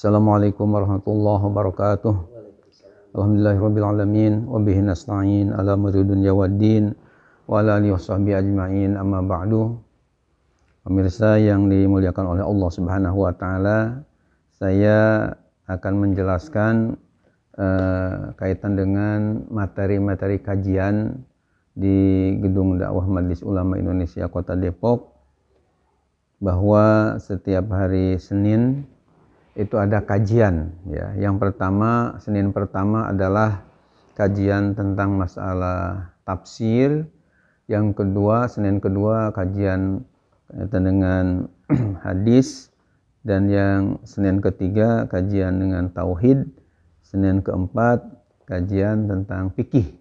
Assalamualaikum warahmatullahi wabarakatuh. Alhamdulillahirabbil alamin wa bihi nasta'in ala umuri dunya waddin wa ala alihi washabbihi ajmain, amma ba'du. Pemirsa yang dimuliakan oleh Allah Subhanahu wa taala, saya akan menjelaskan kaitan dengan materi-materi kajian di Gedung Dakwah Majelis Ulama Indonesia Kota Depok, bahwa setiap hari Senin itu ada kajian ya. Yang pertama, Senin pertama adalah kajian tentang masalah tafsir. Yang kedua, Senin kedua kajian dengan hadis, dan yang Senin ketiga kajian dengan tauhid. Senin keempat kajian tentang fikih.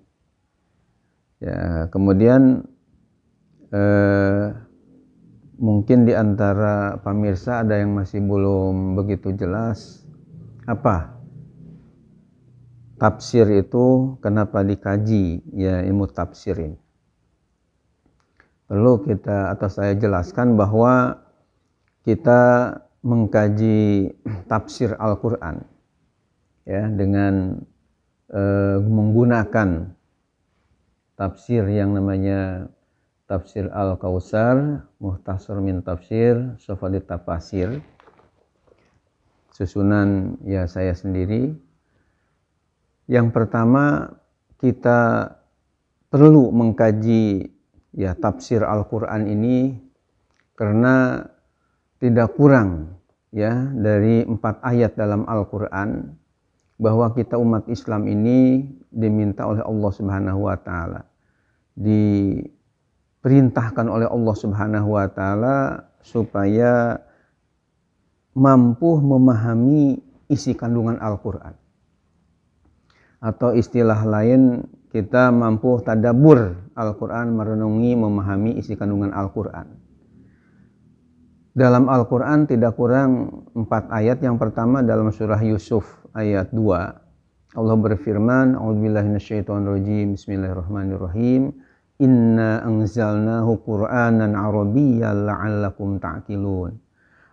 Ya, kemudian mungkin di antara pemirsa ada yang masih belum begitu jelas apa tafsir itu, kenapa dikaji ya ilmu tafsir ini. Perlu saya jelaskan bahwa kita mengkaji tafsir Al-Quran ya dengan menggunakan tafsir yang namanya Tafsir Al-Kautsar, Mukhtasar min Tafsir, Sofadit Tafasir, susunan ya saya sendiri. Yang pertama, kita perlu mengkaji ya tafsir Al-Quran ini karena tidak kurang ya dari 4 ayat dalam Al-Quran bahwa kita umat Islam ini diminta oleh Allah Subhanahu wa taala, diperintahkan oleh Allah Subhanahu wa taala supaya mampu memahami isi kandungan Al-Quran. Atau istilah lain, kita mampu tadabbur Al-Quran, merenungi, memahami isi kandungan Al-Quran. Dalam Al-Quran tidak kurang 4 ayat. Yang pertama dalam surah Yusuf ayat 2. Allah berfirman, A'udzubillahi minasyaitonirrajim, Bismillahirrahmanirrahim. Inna anzalnahu Qur'anan Arabiyyan la'allakum ta'qilun.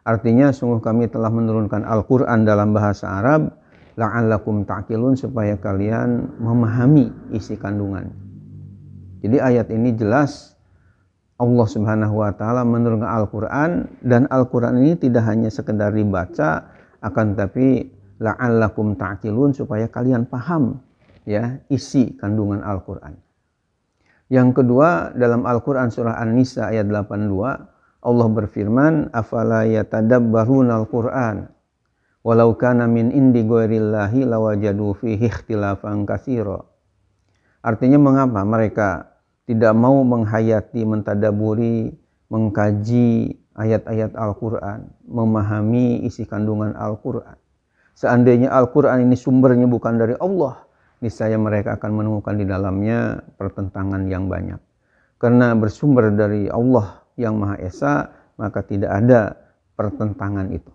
Artinya, sungguh kami telah menurunkan Al-Quran dalam bahasa Arab, la'allakum ta'qilun, supaya kalian memahami isi kandungan. Jadi ayat ini jelas Allah Subhanahu wa taala menurunkan Al-Quran, dan Al-Quran ini tidak hanya sekedar dibaca, akan tapi la'allakum ta'qilun, supaya kalian paham ya isi kandungan Al-Quran. Yang kedua, dalam Al-Quran surah An-Nisa ayat 82, Allah berfirman, afala yatadabbaruna al-Quran walau kana min indi ghairillahi lawajadu fihi ikhtilafan katsira. Artinya, mengapa mereka tidak mau menghayati, mentadaburi, mengkaji ayat-ayat Al-Quran, memahami isi kandungan Al-Quran. Seandainya Al-Quran ini sumbernya bukan dari Allah, niscaya mereka akan menemukan di dalamnya pertentangan yang banyak. Karena bersumber dari Allah yang Maha Esa, maka tidak ada pertentangan itu.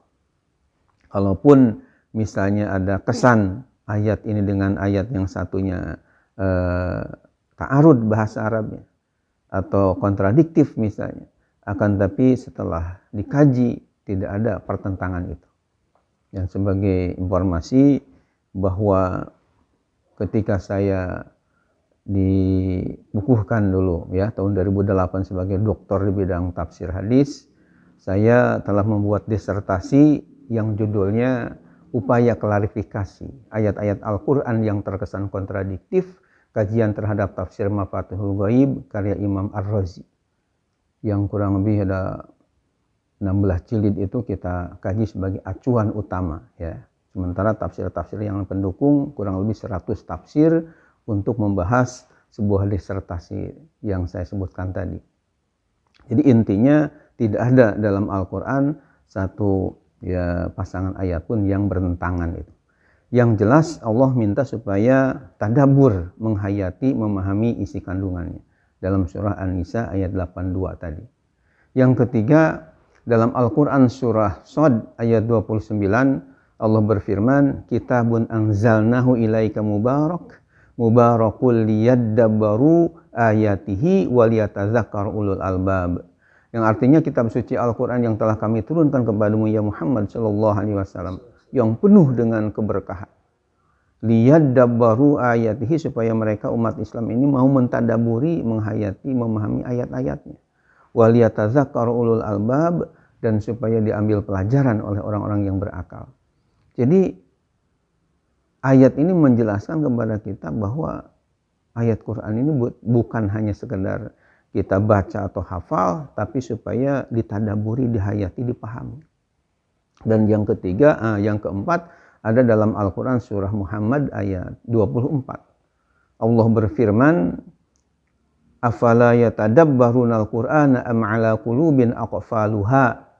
Kalaupun misalnya ada kesan ayat ini dengan ayat yang satunya ta'arud bahasa Arabnya, atau kontradiktif misalnya, akan tapi setelah dikaji tidak ada pertentangan itu. Dan sebagai informasi bahwa ketika saya dibukukan dulu ya tahun 2008 sebagai doktor di bidang tafsir hadis, saya telah membuat disertasi yang judulnya Upaya Klarifikasi Ayat-ayat Al-Quran yang Terkesan Kontradiktif, Kajian Terhadap Tafsir Mafatihul Ghaib karya Imam Ar-Razi, yang kurang lebih ada 16 jilid. Itu kita kaji sebagai acuan utama ya. Sementara tafsir-tafsir yang pendukung kurang lebih 100 tafsir untuk membahas sebuah disertasi yang saya sebutkan tadi. Jadi intinya tidak ada dalam Al-Quran satu ya pasangan ayat pun yang bertentangan itu. Yang jelas Allah minta supaya tadabbur, menghayati, memahami isi kandungannya. Dalam surah An-Nisa ayat 82 tadi. Yang ketiga, dalam Al-Quran surah Shad ayat 29, Allah berfirman, kitabun anzalnahu ilaika mubarakul liyadabbaru ayatihi waliyatazakkar ulul albab. Yang artinya kitab suci Al-Quran yang telah kami turunkan kepadamu ya Muhammad sallallahu alaihi wasallam yang penuh dengan keberkahan. Liyadabbaru ayatihi, supaya mereka umat Islam ini mau mentadaburi, menghayati, memahami ayat-ayatnya. Waliyatadzakkaru ulul albab, dan supaya diambil pelajaran oleh orang-orang yang berakal. Jadi ayat ini menjelaskan kepada kita bahwa ayat Quran ini bukan hanya sekedar kita baca atau hafal, tapi supaya ditadaburi, dihayati, dipahami. Dan yang ketiga, yang keempat, ada dalam Al-Quran surah Muhammad ayat 24. Allah berfirman, afala yatadabbarunal Qur'ana am ala qulubin aqfaluha.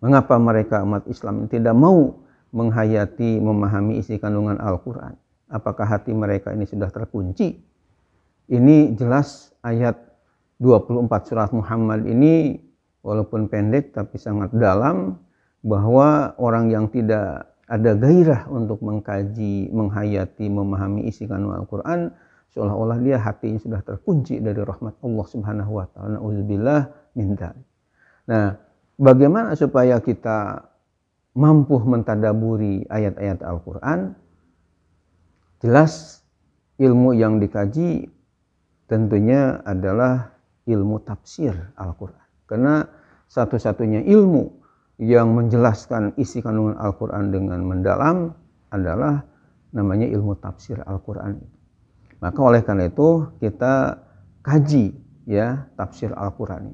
Mengapa mereka umat Islam tidak mau menghayati, memahami isi kandungan Al-Quran? Apakah hati mereka ini sudah terkunci? Ini jelas ayat 24 surat Muhammad ini walaupun pendek tapi sangat dalam, bahwa orang yang tidak ada gairah untuk mengkaji, menghayati, memahami isi kandungan Al-Quran, seolah-olah dia hatinya sudah terkunci dari rahmat Allah Subhanahu wa taala. Na'udzubillah min dzalik. Nah, bagaimana supaya kita mampu mentadaburi ayat-ayat Al-Quran? Jelas ilmu yang dikaji tentunya adalah ilmu tafsir Al-Quran. Karena satu-satunya ilmu yang menjelaskan isi kandungan Al-Quran dengan mendalam adalah namanya ilmu tafsir Al-Quran. Maka oleh karena itu kita kaji ya tafsir Al-Quran.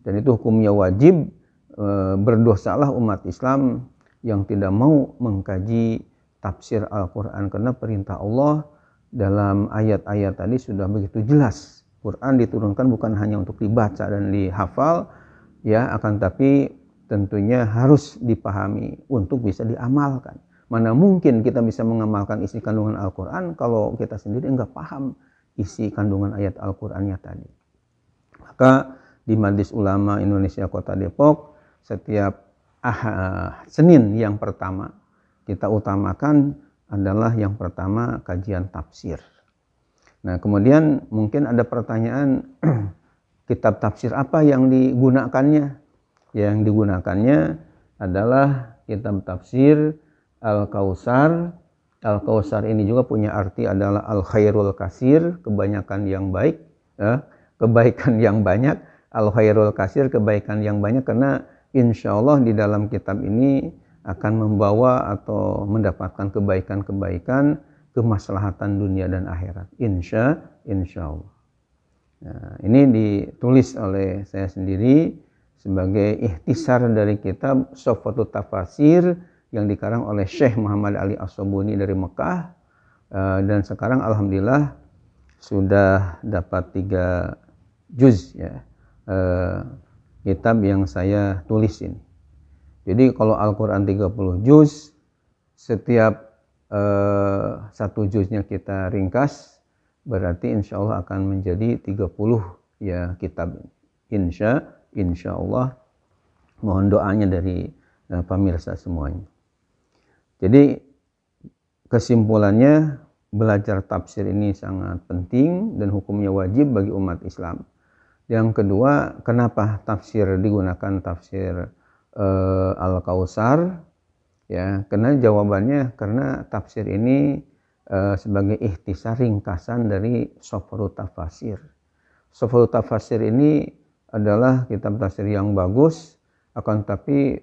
Dan itu hukumnya wajib. Berdosalah umat Islam yang tidak mau mengkaji tafsir Al-Quran, karena perintah Allah dalam ayat-ayat tadi sudah begitu jelas. Quran diturunkan bukan hanya untuk dibaca dan dihafal ya, akan tapi tentunya harus dipahami untuk bisa diamalkan. Mana mungkin kita bisa mengamalkan isi kandungan Al-Quran kalau kita sendiri enggak paham isi kandungan ayat Al-Qurannya tadi. Maka di Majelis Ulama Indonesia Kota Depok, setiap Senin yang pertama kita utamakan adalah yang pertama kajian tafsir. Nah, kemudian mungkin ada pertanyaan, kitab tafsir apa yang digunakannya? Yang digunakannya adalah kitab tafsir Al-Kautsar. Al-Kautsar ini juga punya arti adalah Al-Khairul Katsir, kebanyakan yang baik, kebaikan yang banyak. Al-Khairul Katsir, kebaikan yang banyak, karena insya Allah di dalam kitab ini akan membawa atau mendapatkan kebaikan-kebaikan, kemaslahatan dunia dan akhirat. Insya Allah. Nah, ini ditulis oleh saya sendiri sebagai ikhtisar dari kitab Sofwatut Tafasir yang dikarang oleh Syekh Muhammad Ali As-Sobuni dari Mekah, dan sekarang alhamdulillah sudah dapat 3 juz ya, kitab yang saya tulis ini. Jadi kalau Al-Quran 30 juz, setiap 1 juznya kita ringkas, berarti insya Allah akan menjadi 30 ya kitab ini. Insya Allah, mohon doanya dari pemirsa semuanya. Jadi kesimpulannya, belajar tafsir ini sangat penting dan hukumnya wajib bagi umat Islam. Yang kedua, kenapa tafsir digunakan tafsir Al-Kautsar? Ya, karena jawabannya karena tafsir ini sebagai ikhtisar ringkasan dari Sofwatut Tafasir. Sofwatut Tafasir ini adalah kitab tafsir yang bagus, akan tapi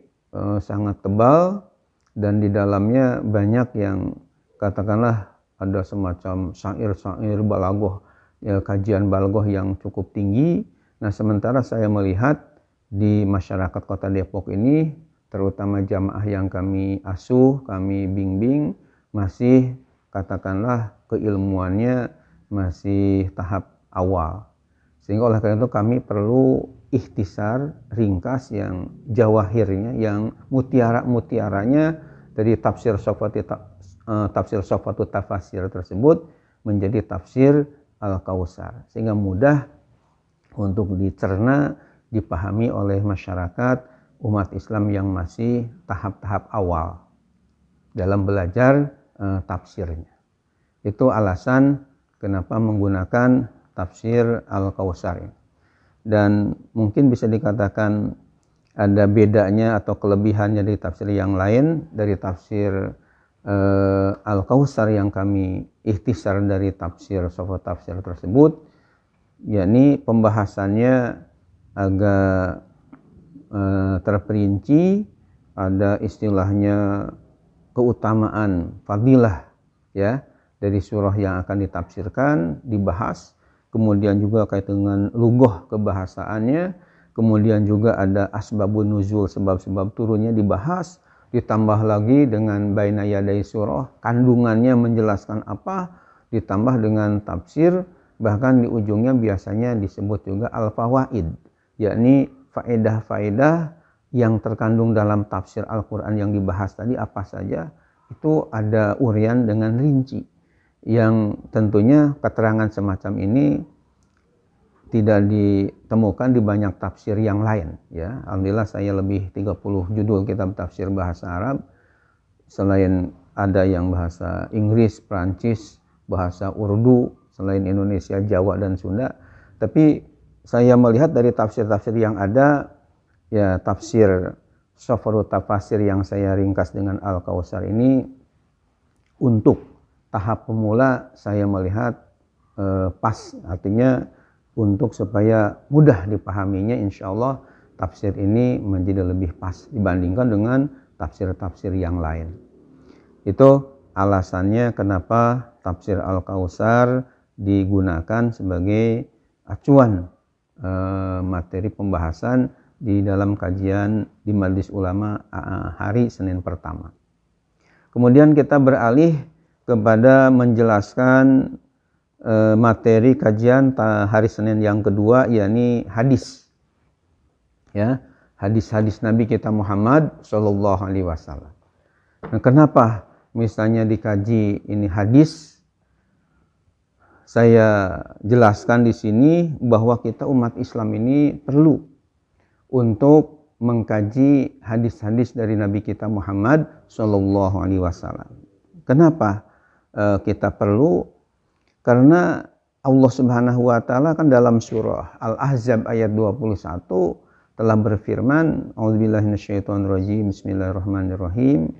sangat tebal, dan di dalamnya banyak yang katakanlah ada semacam syair-syair balaghah, ya, kajian balaghah yang cukup tinggi. Nah, sementara saya melihat di masyarakat Kota Depok ini, terutama jamaah yang kami asuh, kami bimbing, masih katakanlah keilmuannya masih tahap awal. Sehingga oleh karena itu kami perlu ikhtisar ringkas yang jawahirnya, yang mutiaranya dari tafsir Sofwatut Tafasir tersebut menjadi tafsir Al-Kautsar, sehingga mudah untuk dicerna, dipahami oleh masyarakat umat Islam yang masih tahap-tahap awal dalam belajar tafsirnya. Itu alasan kenapa menggunakan tafsir Al-Kautsar ini. Dan mungkin bisa dikatakan ada bedanya atau kelebihannya dari tafsir yang lain, dari tafsir Al-Kautsar yang kami ikhtisar dari tafsir Sofa Tafsir tersebut, yakni pembahasannya agak terperinci, ada istilahnya keutamaan fadilah ya dari surah yang akan ditafsirkan dibahas, kemudian juga kait dengan lughah kebahasaannya, kemudian juga ada asbabun nuzul, sebab-sebab turunnya dibahas, ditambah lagi dengan baina yadai surah, kandungannya menjelaskan apa, ditambah dengan tafsir, bahkan di ujungnya biasanya disebut juga al-fawaid, yakni faedah-faedah yang terkandung dalam tafsir Al-Quran yang dibahas tadi apa saja, itu ada urian dengan rinci, yang tentunya keterangan semacam ini tidak ditemukan di banyak tafsir yang lain ya. Alhamdulillah saya lebih 30 judul kitab tafsir bahasa Arab, selain ada yang bahasa Inggris, Prancis, bahasa Urdu, selain Indonesia, Jawa dan Sunda. Tapi saya melihat dari tafsir-tafsir yang ada ya, tafsir Safarut Tafasir yang saya ringkas dengan Al-Kautsar ini untuk tahap pemula saya melihat pas, artinya untuk supaya mudah dipahaminya, insya Allah tafsir ini menjadi lebih pas dibandingkan dengan tafsir-tafsir yang lain. Itu alasannya kenapa tafsir Al-Kautsar digunakan sebagai acuan materi pembahasan di dalam kajian di Majelis Ulama hari Senin pertama. Kemudian kita beralih kepada menjelaskan materi kajian hari Senin yang kedua, yakni hadis. Ya, hadis-hadis Nabi kita Muhammad Shallallahu Alaihi Wasallam. Nah, kenapa misalnya dikaji ini hadis? Saya jelaskan di sini bahwa kita umat Islam ini perlu untuk mengkaji hadis-hadis dari Nabi kita Muhammad Shallallahu Alaihi Wasallam. Kenapa kita perlu? Karena Allah Subhanahu wa taala kan dalam surah Al-Ahzab ayat 21 telah berfirman, A'udzubillahi minasyaitonirrajim, bismillahirrahmanirrahim.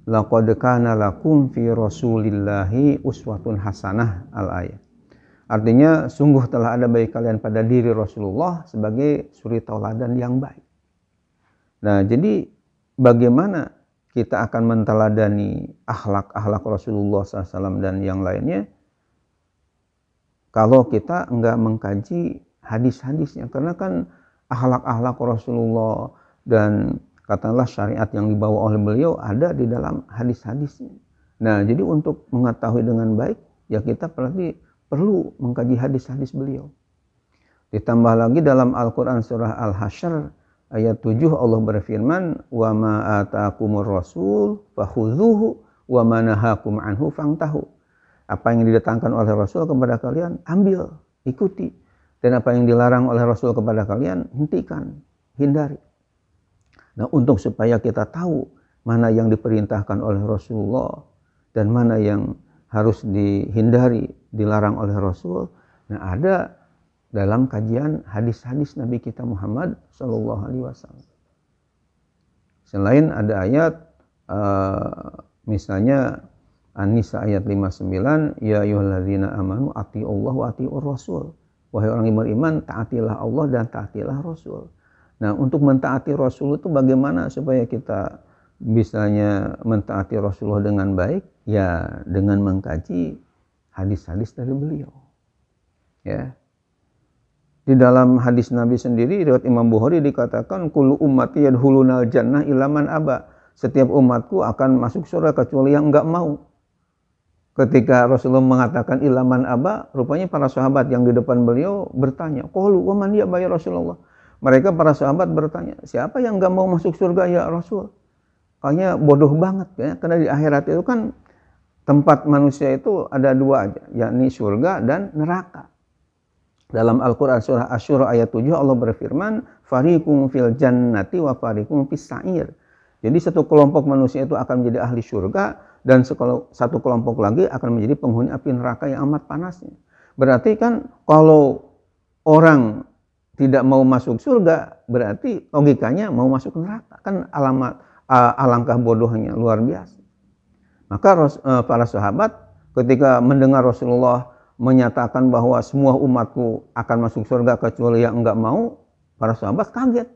Laqad kana lakum fi Rasulillahi uswatun hasanah, al-ayat. Artinya sungguh telah ada bagi kalian pada diri Rasulullah sebagai suri tauladan yang baik. Nah, jadi bagaimana kita akan menteladani akhlak-akhlak Rasulullah SAW dan yang lainnya kalau kita enggak mengkaji hadis-hadisnya? Karena kan akhlak-akhlak Rasulullah dan katakanlah syariat yang dibawa oleh beliau ada di dalam hadis-hadisnya. Nah, jadi untuk mengetahui dengan baik ya kita perlu mengkaji hadis-hadis beliau. Ditambah lagi dalam Al-Quran surah Al-Hasyr ayat 7 Allah berfirman, wa ma ataakumur rasul fakhudhuhu wa ma nahakum anhu fantahu. Apa yang didatangkan oleh Rasul kepada kalian, ambil, ikuti. Dan apa yang dilarang oleh Rasul kepada kalian, hentikan, hindari. Nah, untuk supaya kita tahu mana yang diperintahkan oleh Rasulullah dan mana yang harus dihindari, dilarang oleh Rasul. Nah, ada dalam kajian hadis-hadis Nabi kita Muhammad Sallallahu Alaihi Wasallam. Selain ada ayat, misalnya An-Nisa ayat 59, ya ayyuhalladzina amanu atiiullah wa atiiur rasul. Wahai orang yang beriman, taatilah Allah dan taatilah Rasul. Nah, untuk mentaati Rasul itu bagaimana supaya kita bisanya mentaati Rasulullah dengan baik? Ya, dengan mengkaji hadis-hadis dari beliau. Ya. Di dalam hadis Nabi sendiri, riwayat Imam Bukhari dikatakan, kullu ummati yadkhulunal jannah illa man aba. Setiap umatku akan masuk surga kecuali yang enggak mau. Ketika Rasulullah mengatakan ilaman aba, rupanya para sahabat yang di depan beliau bertanya, qalu wa man ya'ba ya Rasulullah. Mereka para sahabat bertanya, siapa yang enggak mau masuk surga ya Rasul? Kayaknya bodoh banget ya, karena di akhirat itu kan tempat manusia itu ada dua aja, yakni surga dan neraka. Dalam Al-Quran surah Asy-Syura ayat 7 Allah berfirman, fariqum fil jannati wa fariqum fis sa'ir. Jadi satu kelompok manusia itu akan menjadi ahli surga dan satu kelompok lagi akan menjadi penghuni api neraka yang amat panasnya. Berarti kan kalau orang tidak mau masuk surga, berarti logikanya mau masuk neraka. Kan alangkah bodohnya, luar biasa. Maka para sahabat ketika mendengar Rasulullah menyatakan bahwa semua umatku akan masuk surga kecuali yang enggak mau, para sahabat kaget.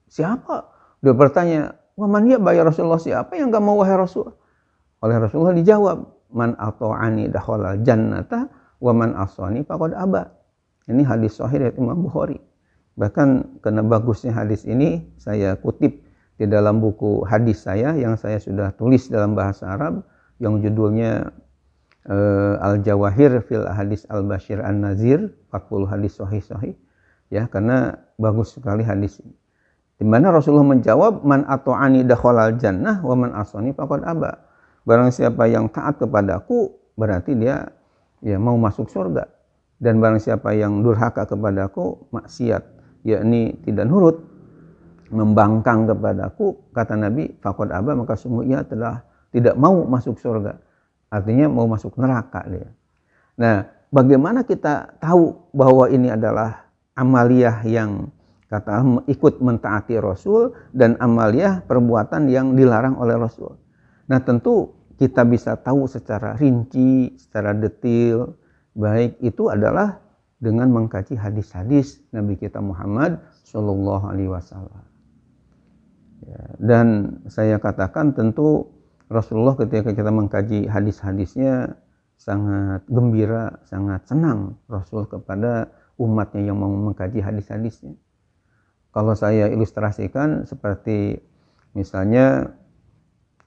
Siapa? Dia bertanya, "Waman ya ya Rasulullah, siapa yang enggak mau wahai Rasul?" Oleh Rasulullah dijawab, "Man ata'ani dakhala jannata wa man asani faqad aba." Ini hadis sahih dari Imam Bukhari. Bahkan karena bagusnya hadis ini, saya kutip di dalam buku hadis saya yang saya sudah tulis dalam bahasa Arab yang judulnya Al-Jawahir fil Hadis Al-Bashir An-Nazir, 40 hadis sahih-sahih. Ya, karena bagus sekali hadis ini. Di mana Rasulullah menjawab, "Man ata'ani dakhalal jannah wa man asani faqad aba." Barang siapa yang taat kepadaku, berarti dia ya mau masuk surga. Dan barang siapa yang durhaka kepadaku, maksiat, yakni tidak nurut, membangkang kepadaku, kata Nabi, faqad aba, maka sungguh ia telah tidak mau masuk surga. Artinya mau masuk neraka dia. Nah, bagaimana kita tahu bahwa ini adalah amaliyah yang kata ikut mentaati Rasul dan amaliyah perbuatan yang dilarang oleh Rasul? Nah, tentu kita bisa tahu secara rinci, secara detail, baik itu adalah dengan mengkaji hadis-hadis Nabi kita Muhammad Shallallahu Alaihi Wasallam. Ya, dan saya katakan tentu Rasulullah ketika kita mengkaji hadis-hadisnya sangat gembira, sangat senang Rasul kepada umatnya yang mau mengkaji hadis-hadisnya. Kalau saya ilustrasikan seperti misalnya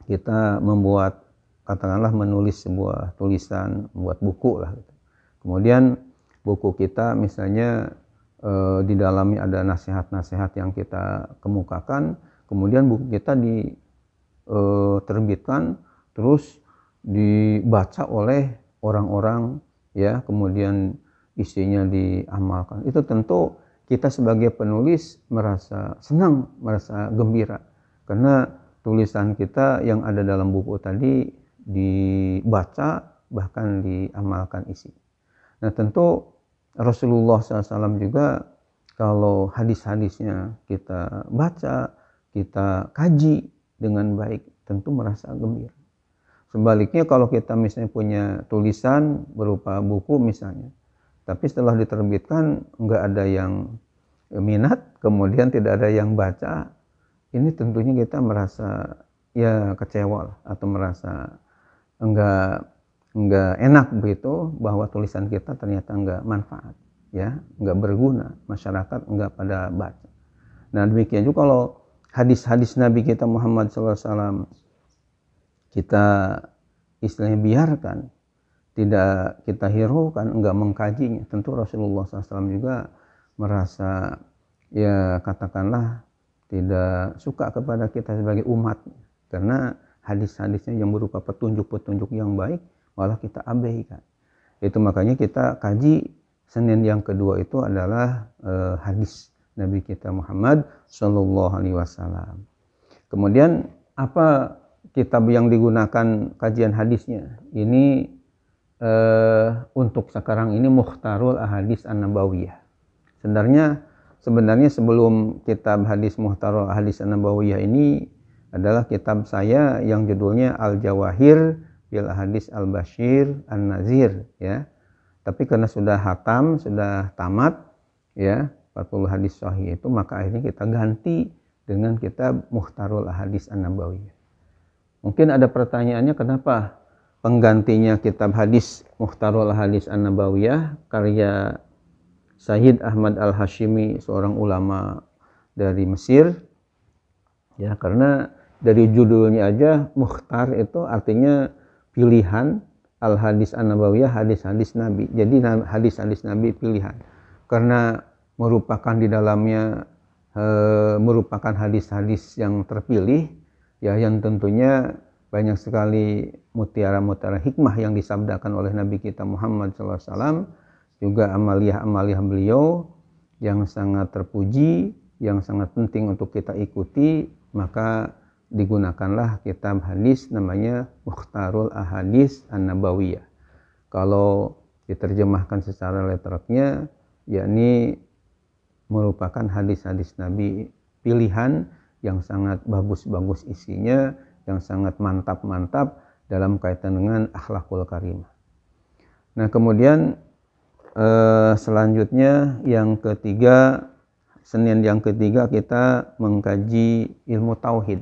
kita membuat, katakanlah menulis sebuah tulisan, membuat buku lah gitu. Kemudian buku kita misalnya di dalamnya ada nasihat-nasihat yang kita kemukakan, kemudian buku kita diterbitkan terus dibaca oleh orang-orang, ya, kemudian isinya diamalkan. Itu tentu kita sebagai penulis merasa senang, merasa gembira karena tulisan kita yang ada dalam buku tadi dibaca, bahkan diamalkan isi. Nah, tentu Rasulullah SAW juga kalau hadis-hadisnya kita baca, kita kaji dengan baik, tentu merasa gembira. Sebaliknya kalau kita misalnya punya tulisan berupa buku misalnya, tapi setelah diterbitkan nggak ada yang minat, kemudian tidak ada yang baca, ini tentunya kita merasa ya kecewa atau merasa enggak enak begitu, bahwa tulisan kita ternyata enggak manfaat, ya, enggak berguna, masyarakat enggak pada baca. Nah, demikian juga kalau hadis-hadis Nabi kita Muhammad SAW kita istilahnya biarkan, tidak kita hiraukan, enggak mengkajinya, tentu Rasulullah SAW juga merasa ya katakanlah tidak suka kepada kita sebagai umat, karena hadis-hadisnya yang berupa petunjuk-petunjuk yang baik malah kita abaikan. Itu makanya kita kaji Senin yang kedua itu adalah hadis Nabi kita Muhammad Shallallahu Alaihi Wasallam. Kemudian apa kitab yang digunakan kajian hadisnya? Ini untuk sekarang ini Mukhtarul Ahadits An-Nabawiyah. Sebenarnya sebelum kitab hadis Mukhtarul Ahadits An-Nabawiyah ini adalah kitab saya yang judulnya Al-Jawahir fil Hadis Al-Bashir An-Nazir, ya. Tapi karena sudah hatam, sudah tamat, ya, 40 hadis sahih itu, maka akhirnya kita ganti dengan kitab Mukhtarul Ahadits An-Nabawiyah. Mungkin ada pertanyaannya, kenapa penggantinya kitab hadis Mukhtarul Ahadits An-Nabawiyah karya Sayyid Ahmad Al-Hashimi, seorang ulama dari Mesir? Ya, karena dari judulnya aja Mukhtar itu artinya pilihan, Al-Hadits An-Nabawiyah hadis-hadis Nabi. Jadi hadis-hadis Nabi pilihan. Karena merupakan di dalamnya merupakan hadis-hadis yang terpilih, ya, yang tentunya banyak sekali mutiara-mutiara hikmah yang disabdakan oleh Nabi kita Muhammad SAW, juga amaliyah-amaliyah beliau yang sangat terpuji, yang sangat penting untuk kita ikuti, maka digunakanlah kitab hadis namanya Mukhtarul Ahadits An-Nabawiyah. Kalau diterjemahkan secara letternya, yakni merupakan hadis-hadis Nabi pilihan yang sangat bagus-bagus isinya, yang sangat mantap-mantap dalam kaitan dengan akhlakul karimah. Nah, kemudian selanjutnya yang ketiga, Senin yang ketiga kita mengkaji ilmu tauhid.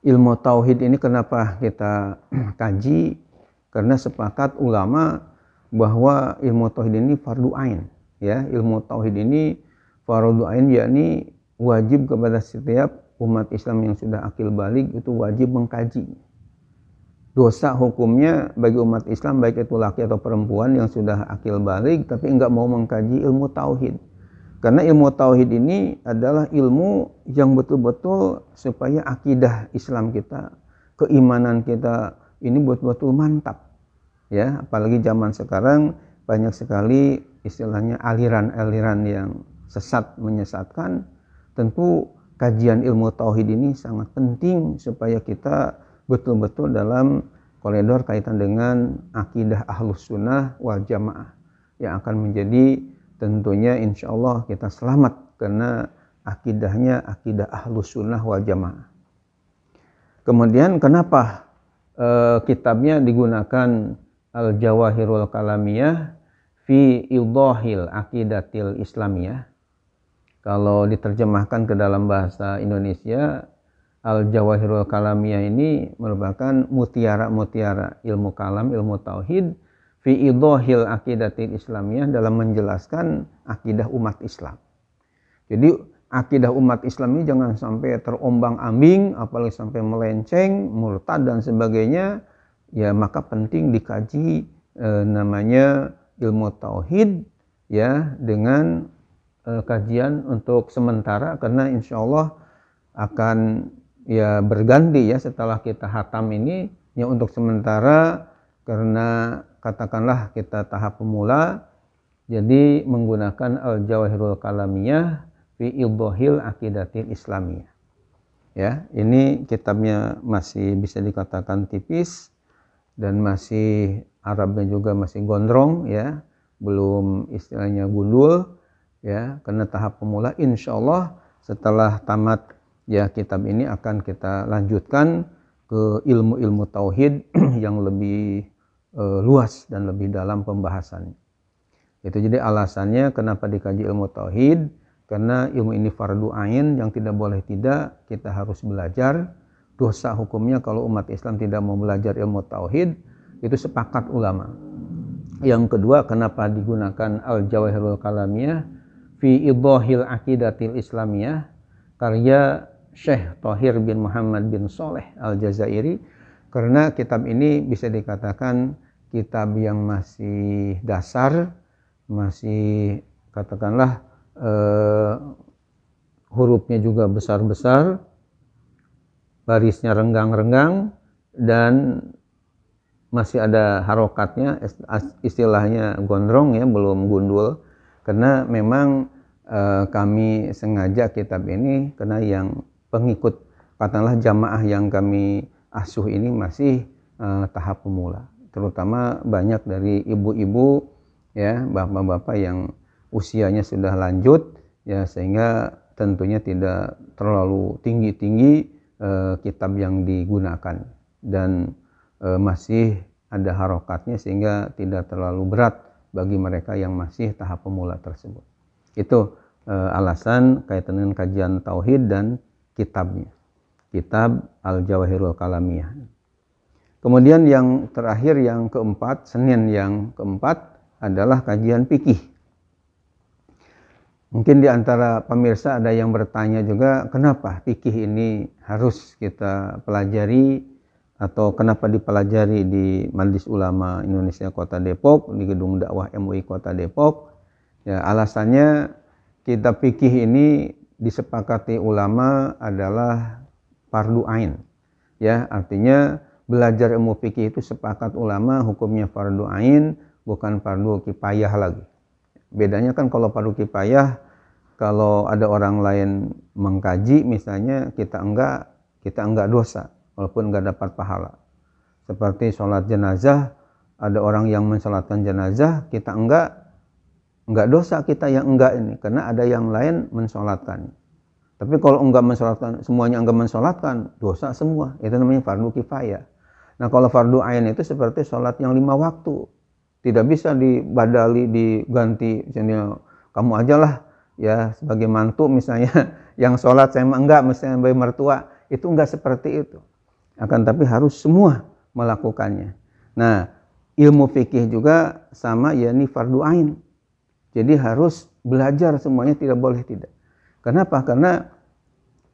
Ilmu tauhid ini kenapa kita kaji? Karena sepakat ulama bahwa ilmu tauhid ini fardu ain, ya. Ilmu tauhid ini fardu ain, yakni wajib kepada setiap umat Islam yang sudah akil baligh itu wajib mengkaji. Dosa hukumnya bagi umat Islam, baik itu laki atau perempuan yang sudah akil baligh tapi enggak mau mengkaji ilmu tauhid. Karena ilmu tauhid ini adalah ilmu yang betul-betul supaya akidah Islam kita, keimanan kita ini betul-betul mantap. Ya, apalagi zaman sekarang banyak sekali istilahnya aliran-aliran yang sesat menyesatkan. Tentu kajian ilmu tauhid ini sangat penting supaya kita betul-betul dalam koridor kaitan dengan akidah ahlus sunnah wal jamaah yang akan menjadi tentunya insya Allah kita selamat karena akidahnya akidah ahlus sunnah wal jamaah. Kemudian kenapa kitabnya digunakan Al-Jawahirul Kalamiyah fi idahil aqidatil islamiyah? Kalau diterjemahkan ke dalam bahasa Indonesia, Al-Jawahirul Kalamiyah ini merupakan mutiara-mutiara ilmu kalam, ilmu tauhid fi idahil aqidatil islamiyah, dalam menjelaskan akidah umat Islam. Jadi akidah umat Islam ini jangan sampai terombang-ambing, apalagi sampai melenceng, murtad dan sebagainya. Ya, maka penting dikaji namanya ilmu tauhid, ya, dengan kajian untuk sementara, karena insya Allah akan ya berganti ya setelah kita hatam ini, ya untuk sementara, karena katakanlah kita tahap pemula, jadi menggunakan Al-Jawahirul Kalamiyah fi idahil aqidatil islamiyah. Ya, ini kitabnya masih bisa dikatakan tipis dan masih Arabnya juga masih gondrong, ya, belum istilahnya gundul, ya, karena tahap pemula. Insya Allah setelah tamat ya kitab ini akan kita lanjutkan ke ilmu-ilmu tauhid yang lebih luas dan lebih dalam pembahasannya. Itu jadi alasannya kenapa dikaji ilmu tauhid, karena ilmu ini fardu ain yang tidak boleh tidak kita harus belajar. Dosa hukumnya kalau umat Islam tidak mau belajar ilmu tauhid, itu sepakat ulama. Yang kedua, kenapa digunakan Al-Jawahirul Kalamiyah fi idahil aqidatil islamiyah, karya Syekh Thohir bin Muhammad bin Soleh Al-Jazairi, karena kitab ini bisa dikatakan kitab yang masih dasar, masih katakanlah hurufnya juga besar-besar, barisnya renggang-renggang, dan masih ada harokatnya, istilahnya gondrong ya, belum gundul. Karena memang kami sengaja kitab ini karena yang pengikut katakanlah jamaah yang kami asuh ini masih tahap pemula, terutama banyak dari ibu-ibu ya, bapak-bapak yang usianya sudah lanjut ya, sehingga tentunya tidak terlalu tinggi-tinggi kitab yang digunakan, dan masih ada harokatnya sehingga tidak terlalu berat bagi mereka yang masih tahap pemula tersebut. Itu alasan kaitan dengan kajian tauhid dan kitabnya, kitab Al-Jawahirul Kalamiyah. Kemudian yang terakhir, yang keempat, Senin yang keempat adalah kajian fikih. Mungkin di antara pemirsa ada yang bertanya juga, kenapa fikih ini harus kita pelajari, atau kenapa dipelajari di Majelis Ulama Indonesia Kota Depok, di Gedung Dakwah MUI Kota Depok. Ya, alasannya kitab fikih ini disepakati ulama adalah fardu ain. Ya, artinya belajar ilmu fikih itu sepakat ulama hukumnya fardu ain, bukan fardu kifayah lagi. Bedanya kan kalau fardu kifayah, kalau ada orang lain mengkaji misalnya, kita enggak dosa walaupun enggak dapat pahala. Seperti sholat jenazah, ada orang yang mensolatkan jenazah, kita enggak, Enggak dosa kita yang enggak ini, karena ada yang lain mensolatkan. Tapi kalau enggak mensolatkan, semuanya enggak mensolatkan, dosa semua. Itu namanya fardu kifayah. Nah kalau fardu ain itu seperti sholat yang 5 waktu. Tidak bisa dibadali, diganti. Misalnya kamu aja lah ya sebagai mantu misalnya yang sholat, saya enggak, misalnya sebagai mertua. Itu enggak seperti itu. Akan tapi harus semua melakukannya. Nah ilmu fikih juga sama, yakni fardu ain. Jadi harus belajar semuanya, tidak boleh tidak. Kenapa? Karena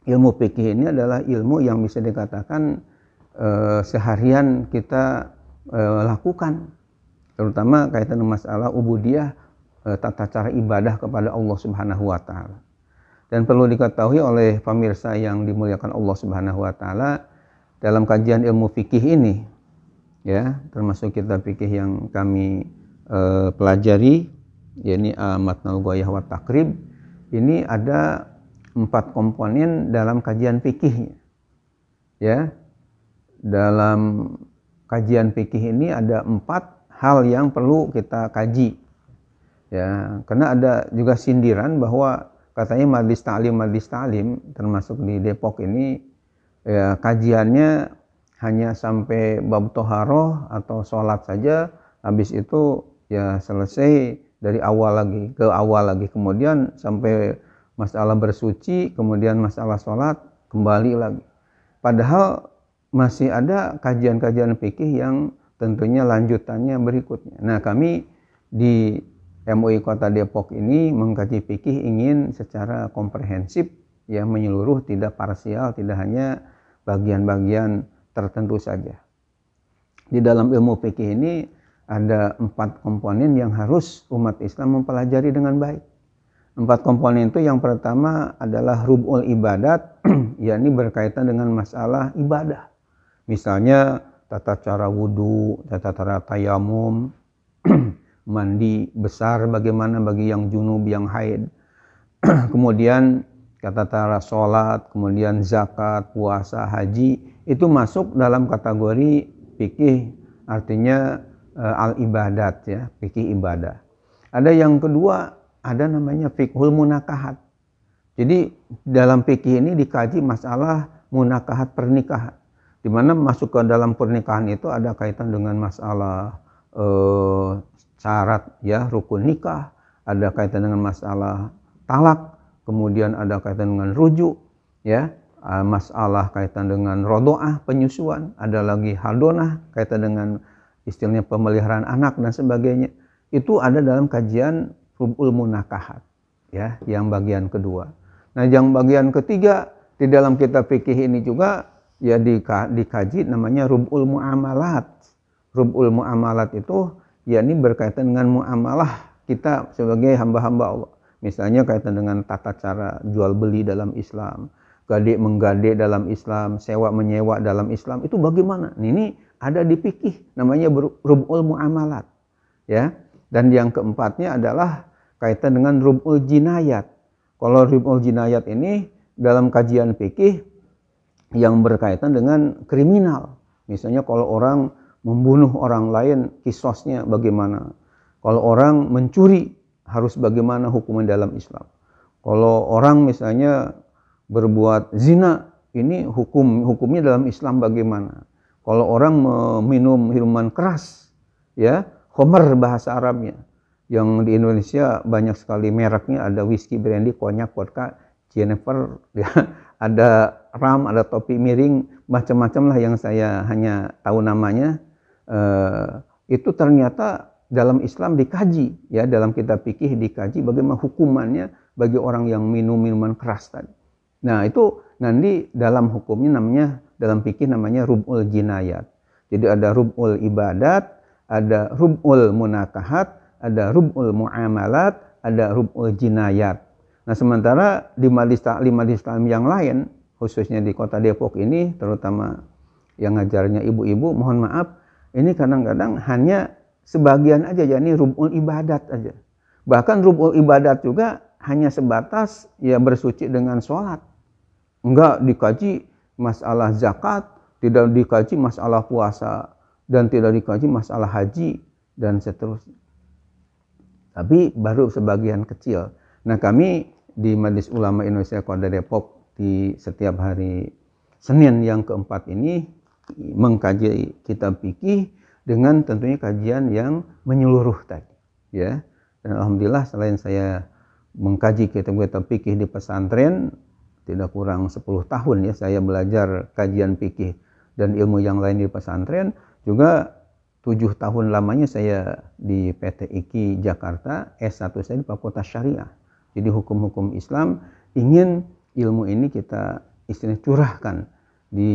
ilmu fikih ini adalah ilmu yang bisa dikatakan seharian kita lakukan, terutama kaitan dengan masalah ubudiyah, tata cara ibadah kepada Allah Subhanahu wa taala. Dan perlu diketahui oleh pemirsa yang dimuliakan Allah Subhanahu wa taala, dalam kajian ilmu fikih ini ya, termasuk kitab fikih yang kami pelajari, yakni Matnul Ghayah wa Taqrib, ini ada 4 komponen dalam kajian fikihnya. Ya. Dalam kajian fikih ini ada 4 hal yang perlu kita kaji. Ya, karena ada juga sindiran bahwa katanya majlis ta'lim termasuk di Depok ini ya, kajiannya hanya sampai bab toharoh atau sholat saja, habis itu ya selesai dari awal lagi, kemudian sampai masalah bersuci, kemudian masalah sholat, kembali lagi. Padahal masih ada kajian-kajian fikih yang tentunya lanjutannya berikutnya. Nah kami di MUI Kota Depok ini mengkaji fikih ingin secara komprehensif, ya menyeluruh, tidak parsial, tidak hanya bagian-bagian tertentu saja. Di dalam ilmu fikih ini ada 4 komponen yang harus umat Islam mempelajari dengan baik. 4 komponen itu yang pertama adalah rub'ul ibadat, yakni berkaitan dengan masalah ibadah. Misalnya tata cara wudhu, tata cara tayamum, mandi besar bagaimana bagi yang junub, yang haid. Kemudian tata cara sholat, kemudian zakat, puasa, haji, itu masuk dalam kategori fikih, artinya al-ibadat ya, fikih ibadah. Ada yang kedua, ada namanya fiqhul munakahat. Jadi dalam fikih ini dikaji masalah munakahat, pernikahan. Di mana masuk ke dalam pernikahan itu ada kaitan dengan masalah syarat ya, rukun nikah, ada kaitan dengan masalah talak, kemudian ada kaitan dengan rujuk ya, masalah kaitan dengan rodoah, penyusuan, ada lagi hadonah, kaitan dengan istilahnya pemeliharaan anak dan sebagainya. Itu ada dalam kajian rub'ul munakahat ya, yang bagian kedua. Nah yang bagian ketiga di dalam kitab fikih ini juga ya dikaji, namanya rub'ul muamalat. Rub'ul muamalat itu yakni berkaitan dengan muamalah kita sebagai hamba-hamba Allah. Misalnya kaitan dengan tata cara jual beli dalam Islam, gade menggade dalam Islam, sewa menyewa dalam Islam, itu bagaimana? Ini ada di fikih, namanya rub'ul muamalat ya. Dan yang keempatnya adalah kaitan dengan rub'ul jinayat. Kalau rub'ul jinayat ini dalam kajian fikih yang berkaitan dengan kriminal. Misalnya kalau orang membunuh orang lain, kisosnya bagaimana. Kalau orang mencuri, harus bagaimana hukumnya dalam Islam. Kalau orang misalnya berbuat zina, ini hukumnya dalam Islam bagaimana. Kalau orang meminum minuman keras, ya, khamr bahasa Arabnya, yang di Indonesia banyak sekali mereknya, ada whisky, brandy, konyak, vodka, Jennifer, ya, ada ram, ada topi miring, macam-macam lah yang saya hanya tahu namanya. Itu ternyata dalam Islam dikaji, ya, dalam kitab fikih dikaji bagaimana hukumannya bagi orang yang minum minuman keras tadi. Nah itu nanti dalam hukumnya namanya, dalam fikih namanya rub'ul jinayat. Jadi ada rub'ul ibadat, ada rub'ul munakahat, ada rub'ul muamalat, ada rub'ul jinayat. Nah sementara di majlis taklim yang lain, khususnya di Kota Depok ini, terutama yang ngajarnya ibu-ibu, mohon maaf, ini kadang-kadang hanya sebagian aja, yakni rub'ul ibadat aja. Bahkan rub'ul ibadat juga hanya sebatas ya bersuci dengan sholat. Enggak dikaji masalah zakat, tidak dikaji masalah puasa, dan tidak dikaji masalah haji, dan seterusnya. tapi baru sebagian kecil. Nah, kami di Majelis Ulama Indonesia Kota Depok di setiap hari Senin yang keempat ini mengkaji kitab fikih dengan tentunya kajian yang menyeluruh tadi, ya. Dan alhamdulillah selain saya mengkaji kitab-kitab fikih di pesantren, tidak kurang 10 tahun ya saya belajar kajian fikih dan ilmu yang lain di pesantren, juga 7 tahun lamanya saya di PT IKI Jakarta, S1 saya di Fakultas Syariah. Jadi hukum-hukum Islam, ingin ilmu ini kita istilahnya curahkan di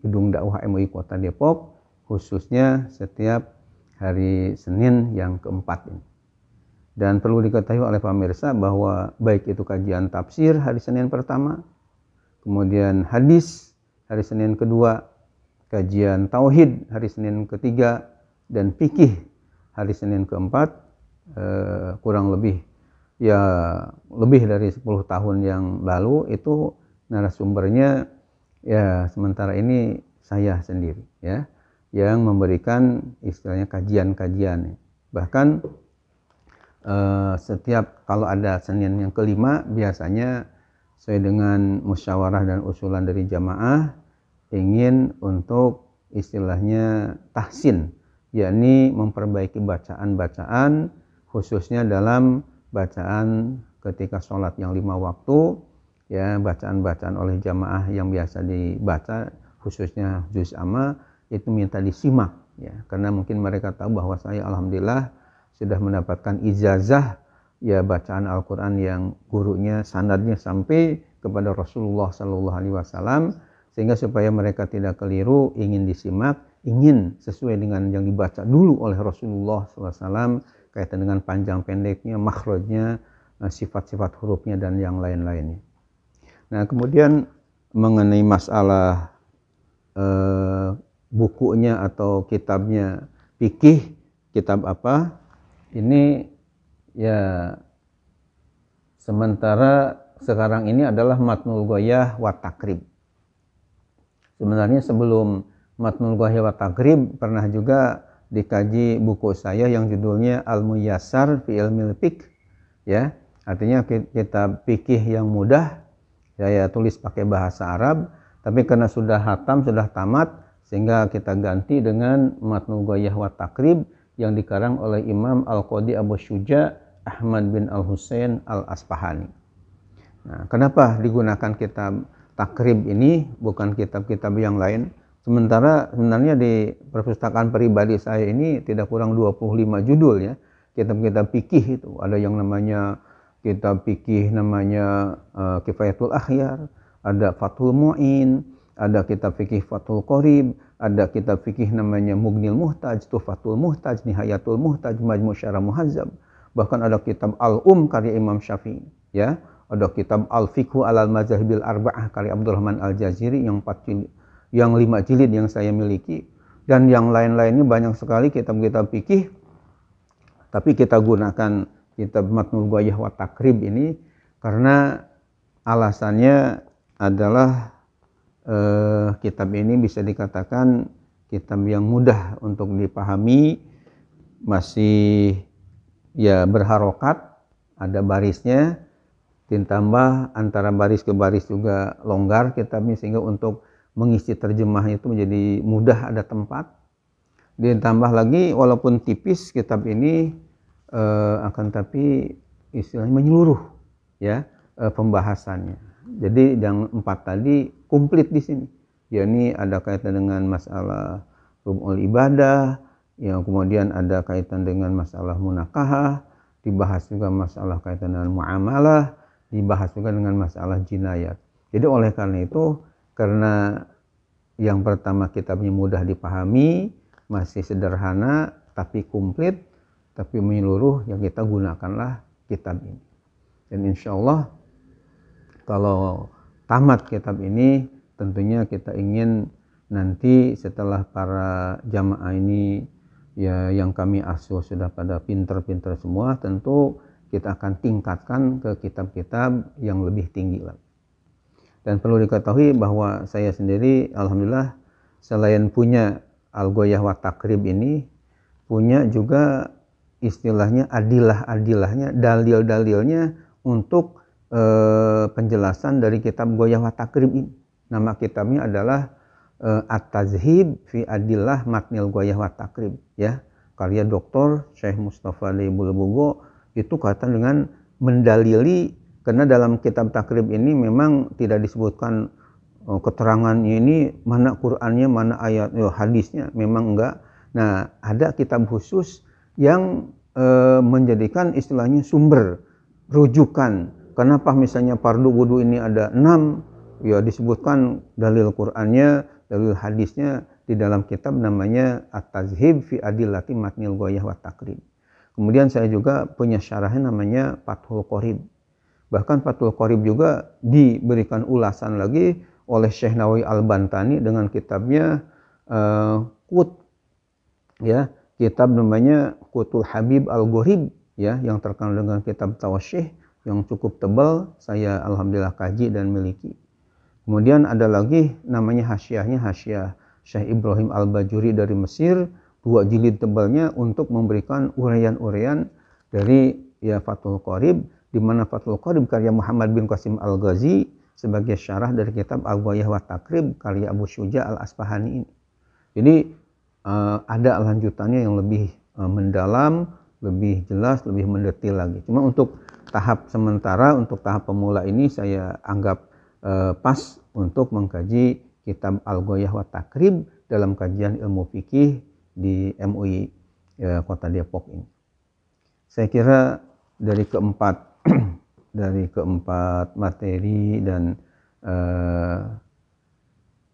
Gedung Dakwah MUI Kota Depok, khususnya setiap hari Senin yang keempat ini. Dan perlu diketahui oleh pemirsa bahwa baik itu kajian tafsir hari Senin pertama, kemudian hadis hari Senin kedua, kajian tauhid hari Senin ketiga, dan fikih hari Senin keempat, kurang lebih lebih dari 10 tahun yang lalu itu narasumbernya ya sementara ini saya sendiri ya, yang memberikan istilahnya kajian-kajian. Bahkan setiap kalau ada Senin yang kelima, biasanya saya dengan musyawarah dan usulan dari jamaah ingin untuk istilahnya tahsin, yakni memperbaiki bacaan-bacaan, khususnya dalam bacaan ketika sholat yang 5 waktu, ya, bacaan-bacaan oleh jamaah yang biasa dibaca, khususnya juz amma, itu minta disimak, ya, karena mungkin mereka tahu bahwa saya alhamdulillah sudah mendapatkan ijazah ya bacaan Al-Quran yang gurunya sanadnya sampai kepada Rasulullah SAW, sehingga supaya mereka tidak keliru, ingin disimak, ingin sesuai dengan yang dibaca dulu oleh Rasulullah SAW, kaitan dengan panjang pendeknya, makhrajnya, sifat-sifat hurufnya, dan yang lain-lainnya. Nah, kemudian mengenai masalah bukunya atau kitabnya fikih, kitab apa? Ini ya sementara sekarang ini adalah Matnul Ghoyah wa Takrib. Sebenarnya sebelum Matnul Ghoyah wa Takrib pernah juga dikaji buku saya yang judulnya Al-Muyassar fi Ilmil Fiqh, ya. Artinya kitab fikih yang mudah. Saya tulis pakai bahasa Arab, tapi karena sudah hatam, sudah tamat, sehingga kita ganti dengan Matnul Ghoyah wa Takrib yang dikarang oleh Imam Al-Qadhi Abu Syuja Ahmad bin Al-Husain Al-Asfahani. Nah, kenapa digunakan kitab takrib ini, bukan kitab-kitab yang lain? Sementara sebenarnya di perpustakaan pribadi saya ini tidak kurang 25 judul ya, kitab-kitab fikih itu. Ada yang namanya kitab fikih namanya Kifayatul Akhyar, ada Fathul Mu'in, ada kitab fikih Fathul Qorib, ada kitab fikih namanya Mughnil Muhtaj, Tuhfatul Muhtaj, Nihayatul Muhtaj, Majmu' Syarah Muhazzab. Bahkan ada kitab karya Imam Syafi'i, ya. Ada kitab Al-Fiqhu alal Mazhabil Arba'ah karya Abdurrahman Al-Jaziri yang 5 jilid yang saya miliki, dan yang lain-lainnya banyak sekali kitab-kitab fikih. Tapi kita gunakan kitab Matnul Ghoyah wa Takrib ini karena alasannya adalah kitab ini bisa dikatakan kitab yang mudah untuk dipahami, masih ya berharokat, ada barisnya, ditambah antara baris ke baris juga longgar kitabnya, sehingga untuk mengisi terjemahnya itu menjadi mudah, ada tempat. Ditambah lagi walaupun tipis kitab ini akan tapi istilahnya menyeluruh ya pembahasannya. Jadi yang 4 tadi komplit di sini. Yakni ada kaitan dengan masalah rukun ibadah, yang kemudian ada kaitan dengan masalah munakahah, dibahas juga masalah kaitan dengan muamalah, dibahas juga dengan masalah jinayat. Jadi oleh karena itu, karena yang pertama kitabnya mudah dipahami, masih sederhana tapi komplit, tapi menyeluruh, yang kita gunakanlah kitab ini. Dan insya Allah kalau tamat kitab ini, tentunya kita ingin nanti setelah para jamaah ini ya yang kami asuh sudah pada pinter-pinter semua, tentu kita akan tingkatkan ke kitab-kitab yang lebih tinggi lagi. Dan perlu diketahui bahwa saya sendiri alhamdulillah selain punya Al-Ghoyah wa Takrib ini, punya juga istilahnya adilah-adilahnya, dalil-dalilnya untuk penjelasan dari kitab Ghoyah wa Takrib ini. Nama kitabnya adalah At-Tazhib fi Adillah Matnil Ghoyah wa Takrib, ya. Karya Dr. Syekh Mustafa Bulbugo itu kaitan dengan mendalili, karena dalam kitab takrib ini memang tidak disebutkan keterangannya ini mana Qur'annya, mana ayat hadisnya, memang enggak. Nah, ada kitab khusus yang menjadikan istilahnya sumber rujukan. Kenapa misalnya fardu wudu ini ada 6, ya disebutkan dalil Qur'annya, dalil hadisnya di dalam kitab namanya At-Tazhib fi Adillati Matnil Ghoyah wa Takrib. Kemudian saya juga punya syarahnya namanya Fathul Qorib. Bahkan Fathul Qorib juga diberikan ulasan lagi oleh Syekh Nawawi Al-Bantani dengan kitabnya Qut, ya, kitab namanya Qutul Habib Al-Ghorib, ya, yang terkenal dengan kitab Tawasyih yang cukup tebal, saya alhamdulillah kaji dan miliki. Kemudian ada lagi namanya hasyiahnya, hasyiah Syekh Ibrahim Al-Bajuri dari Mesir, 2 jilid tebalnya untuk memberikan uraian-uraian dari ya Fathul Qorib, di mana Fathul Qorib karya Muhammad bin Qasim Al-Ghazi sebagai syarah dari kitab Al-Ghoyah wa Takrib karya Abu Syuja Al-Asfahani ini. Jadi ada lanjutannya yang lebih mendalam, lebih jelas, lebih mendetil lagi. Cuma untuk tahap sementara, untuk tahap pemula ini saya anggap pas untuk mengkaji kitab Al-Ghoyah wa Takrib dalam kajian ilmu fikih di MUI Kota Depok ini. Saya kira dari keempat materi dan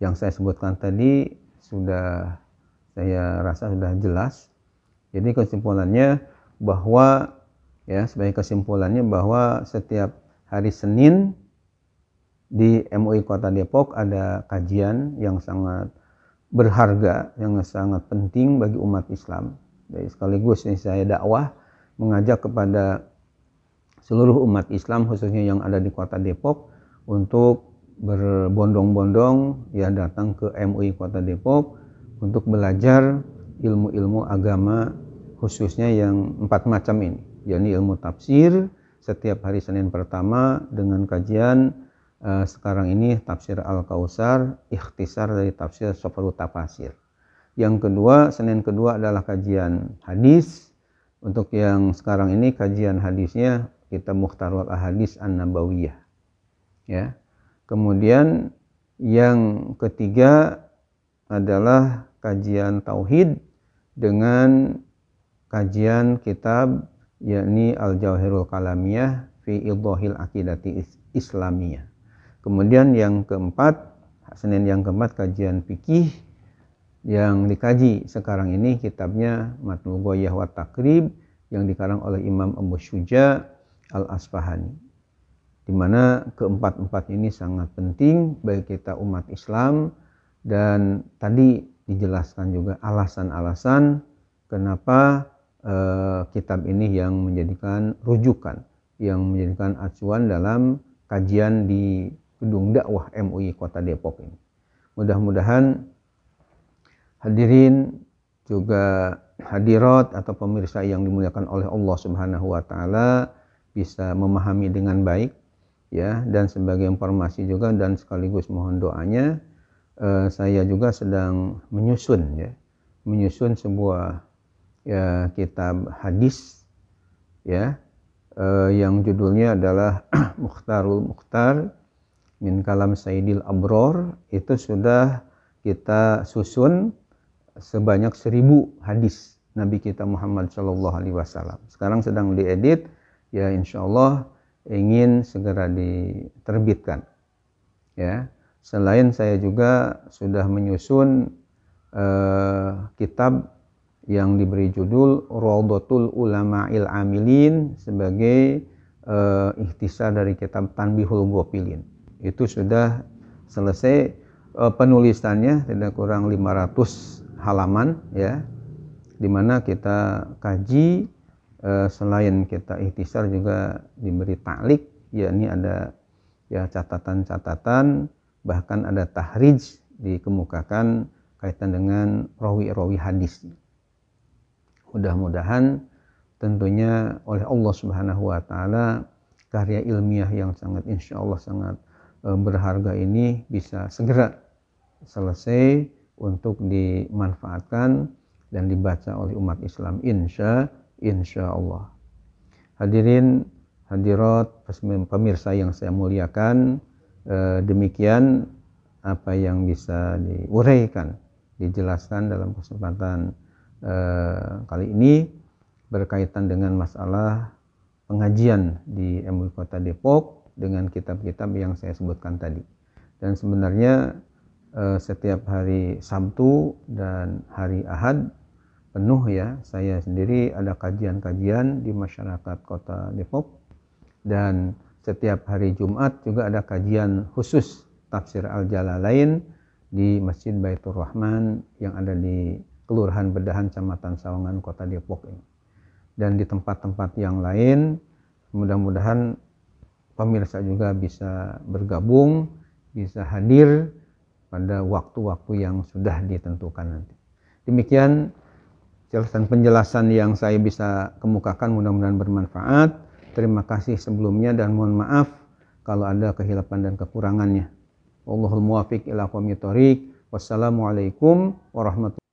yang saya sebutkan tadi sudah, saya rasa sudah jelas. Jadi kesimpulannya bahwa, ya, sebagai kesimpulannya bahwa setiap hari Senin di MUI Kota Depok ada kajian yang sangat berharga, yang sangat penting bagi umat Islam. Jadi sekaligus ini saya dakwah mengajak kepada seluruh umat Islam khususnya yang ada di Kota Depok untuk berbondong-bondong ya datang ke MUI Kota Depok untuk belajar ilmu-ilmu agama khususnya yang 4 macam ini, yakni ilmu tafsir setiap hari Senin pertama dengan kajian sekarang ini tafsir Al-Kautsar, ikhtisar dari tafsir Sofru Tafasir. Yang kedua, Senin kedua adalah kajian hadis. Untuk yang sekarang ini kajian hadisnya kitab Mukhtarul Ahadits An-Nabawiyah. Ya. Kemudian yang ketiga adalah kajian tauhid dengan kajian kitab yakni Al-Jawahirul Kalamiyah fi Idhahil Aqidati Islamiyah. Kemudian yang keempat, Senin yang keempat kajian fikih yang dikaji sekarang ini kitabnya Matnul Ghoyah wa Takrib yang dikarang oleh Imam Abu Syuja Al-Asfahani. Di mana keempat-empat ini sangat penting bagi kita umat Islam, dan tadi dijelaskan juga alasan-alasan kenapa kitab ini yang menjadikan rujukan, yang menjadikan acuan dalam kajian di Gedung Dakwah MUI Kota Depok ini. Mudah-mudahan hadirin juga hadirat atau pemirsa yang dimuliakan oleh Allah Subhanahu wa taala bisa memahami dengan baik, ya. Dan sebagai informasi juga dan sekaligus mohon doanya, saya juga sedang menyusun sebuah ya kitab hadis, ya, yang judulnya adalah Mukhtarul Mukhtar min Kalam Sayyidil Abror. Itu sudah kita susun sebanyak 1000 hadis Nabi kita Muhammad SAW. Sekarang sedang diedit, ya, insya Allah ingin segera diterbitkan, ya. Selain saya juga sudah menyusun kitab yang diberi judul Rawdatul Ulama'il Amilin sebagai ikhtisar dari kitab Tanbihul Ghafilin. Itu sudah selesai penulisannya, tidak kurang 500 halaman, ya, dimana kita kaji, selain kita ikhtisar juga diberi ta'liq, yakni ada ya catatan-catatan, bahkan ada tahrij dikemukakan kaitan dengan rawi-rawi hadis. Mudah-mudahan tentunya oleh Allah Subhanahu wa taala karya ilmiah yang sangat insya Allah sangat berharga ini bisa segera selesai untuk dimanfaatkan dan dibaca oleh umat Islam insya Allah. Hadirin hadirat pemirsa yang saya muliakan, demikian apa yang bisa diuraikan, dijelaskan dalam kesempatan kali ini berkaitan dengan masalah pengajian di MUI Kota Depok dengan kitab-kitab yang saya sebutkan tadi. Dan sebenarnya setiap hari Sabtu dan hari Ahad penuh ya, saya sendiri ada kajian-kajian di masyarakat Kota Depok, dan setiap hari Jumat juga ada kajian khusus tafsir Al-Jalalain di Masjid Baitur Rahman yang ada di Kelurahan Bedahan, Kecamatan Sawangan, Kota Depok ini. Dan di tempat-tempat yang lain, mudah-mudahan pemirsa juga bisa bergabung, bisa hadir pada waktu-waktu yang sudah ditentukan nanti. Demikian penjelasan yang saya bisa kemukakan, mudah-mudahan bermanfaat. Terima kasih sebelumnya dan mohon maaf kalau ada kehilapan dan kekurangannya. Wallahul muwaffiq ila aqwamit thoriq. Wassalamualaikum warahmatullahi wabarakatuh.